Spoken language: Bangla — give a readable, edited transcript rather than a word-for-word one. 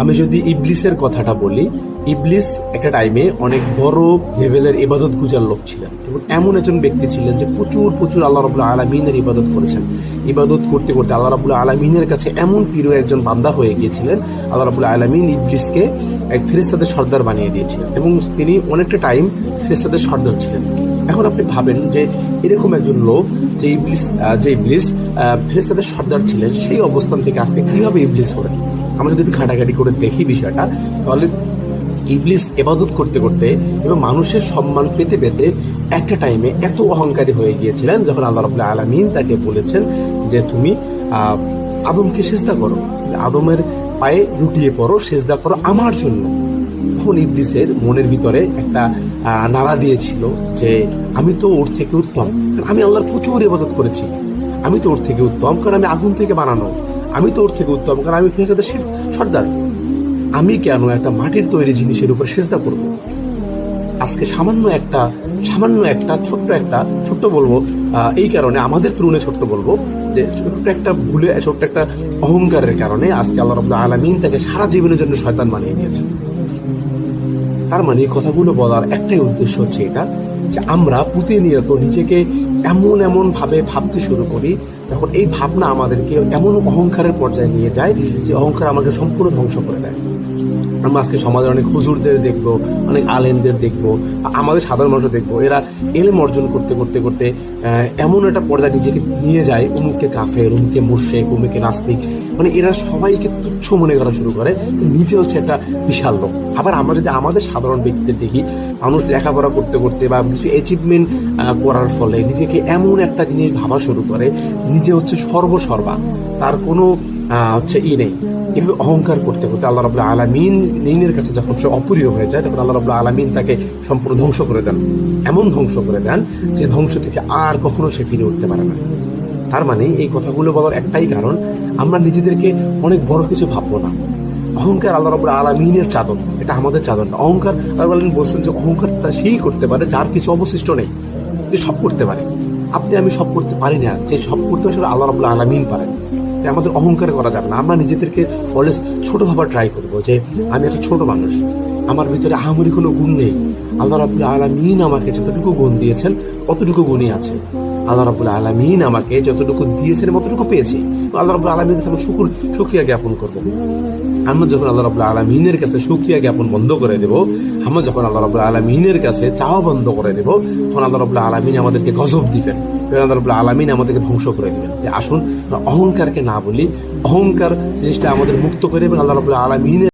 আমি যদি ইবলিসের কথাটা বলি, ইবলিস একটা টাইমে অনেক বড় লেভেলের ইবাদত গুজার লোক ছিলেন এবং এমন একজন ব্যক্তি ছিলেন যে প্রচুর প্রচুর আল্লাহ রাব্বুল আলামিনের ইবাদত করেছেন। ইবাদত করতে করতে আল্লাহ রাব্বুল আলামিনের কাছে এমন প্রিয় একজন বান্দা হয়ে গিয়েছিলেন, আল্লাহ রাব্বুল আলামিন ইবলিসকে এক ফেরেশতাদের সর্দার বানিয়ে দিয়েছিলেন এবং তিনি অনেকটা টাইম ফেরেশতাদের সর্দার ছিলেন। এখন আপনি ভাবেন যে এরকম একজন লোক যে ইবলিস ফেরেশতাদের সর্দার ছিলেন, সেই অবস্থান থেকে আজকে কিভাবে ইবলিস হলেন? আমরা যদি ঘাটাঘাটি করে দেখি বিষয়টা, তাহলে ইবলিস ইবাদত করতে করতে এবং মানুষের সম্মান পেতে পেতে একটা টাইমে এত অহংকারী হয়ে গিয়েছিলেন, যখন আল্লাহ রাব্বুল আলামিন তাকে বলেছেন যে তুমি আদমকে সিজদা করো, আদমের পায়ে লুটিয়ে পড়ো, সিজদা করো আমার জন্য। তখন ইবলিসের মনের ভিতরে একটা নাড়া দিয়েছিল যে আমি তো ওর থেকে উত্তম, আমি আল্লাহর প্রচুর ইবাদত করেছি, আমি তো ওর থেকে উত্তম কারণ আমি আগুন থেকে বানানো, আমি তো ওর থেকে উত্তম কারণ আমি ফেরেশতাদের সর্দার, আমি কেন একটা মাটির তৈরি জিনিসের উপর সিজদা করব? আজকে সামান্য একটা ছোট্ট বলবো এই কারণে, আমাদের তরুণে ছোট্ট বলবো যে ছোট্ট একটা অহংকারের কারণে আজকে আল্লাহ রাব্বুল আলামিন তাকে সারা জীবনের জন্য শয়তান বানিয়ে দিয়েছেন। তার মানে এই কথাগুলো বলার একটাই উদ্দেশ্য হচ্ছে এটা, যে আমরা প্রতিনিয়ত নিজেকে এমন ভাবে ভাবতে শুরু করি, তখন এই ভাবনা আমাদেরকে এমন অহংকারের পর্যায়ে নিয়ে যায় যে অহংকার আমাকে সম্পূর্ণ ধ্বংস করে দেয়। আমরা আজকে সমাজে অনেক হুজুরদের দেখবো, অনেক আলেমদের দেখবো, আমাদের সাধারণ মানুষ দেখবো, এরা এলেম অর্জন করতে করতে করতে এমন একটা পর্যায়ে নিজেকে নিয়ে যায়, অমুককে কাফের, অমুককে মুশরিক, অমুককে নাস্তিক, মানে এরা সবাইকে তুচ্ছ মনে করা শুরু করে, নিজে হচ্ছে একটা বিশাল লোক। আবার আমরা যদি আমাদের সাধারণ ব্যক্তিদের দেখি, মানুষ লেখাপড়া করতে করতে বা কিছু অ্যাচিভমেন্ট করার ফলে নিজেকে এমন একটা জিনিস ভাবা শুরু করে, নিজে হচ্ছে সর্বসর্বা, তার কোনো নেই। এভাবে অহংকার করতে করতে আল্লাহ রাব্বুল আলামিনের কাছে যখন সে অপ্রিয় হয়ে যায়, তখন আল্লাহ রাব্বুল আলামিন তাকে সম্পূর্ণ ধ্বংস করে দেন, এমন ধ্বংস করে দেন যে ধ্বংস থেকে আর কখনো সে ফিরে উঠতে পারে না। তার মানে এই কথাগুলো বলার একটাই কারণ, আমরা নিজেদেরকে অনেক বড় কিছু ভাববো না। অহংকার আল্লাহ রাব্বুল আলামিনের চাদর, এটা আমাদের চাদর না। অহংকার আল্লাহ বলছেন যে অহংকার তা সেই করতে পারে যার কিছু অবশিষ্ট নেই, যে সব করতে পারে। আপনি আমি সব করতে পারি না, যে সব করতে পারে আল্লাহ রাব্বুল আলামিন পারেন। আমাদের অহংকার করা যাবে না। আমরা নিজেদেরকে অলওয়েজ ছোট ভাবার ট্রাই করবো, যে আমি একটা ছোট মানুষ, আমার ভিতরে আহামরি কোনো গুণ নেই। আল্লাহ রাব্বুল আলামিন আমাকে যতটুকু গুণ দিয়েছেন অতটুকু গুণই আছে। আল্লাহ রাব্বুল আলামিন আমাকে যতটুকু দিয়েছেন ততটুকু পেয়েছি। আল্লাহ রাব্বুল আলামিনের কাছে আমরা শুকরিয়া জ্ঞাপন করবো। আমরা যখন আল্লাহ রাব্বুল আলামিনের কাছে শুকরিয়া জ্ঞাপন বন্ধ করে দেব, আমরা যখন আল্লাহ রাব্বুল আলামিনের কাছে চাওয়া বন্ধ করে দেব, তখন আল্লাহ রাব্বুল আলামিন আমাদেরকে গজব দিবেন, আল্লাহ রাব্বুল আলামিন আমাদেরকে ধ্বংস করে দিবেন। যে আসুন অহংকারকে না বলি, অহংকার জিনিসটা আমাদের মুক্ত করে এবং আল্লাহ রাব্বুল আলামিনের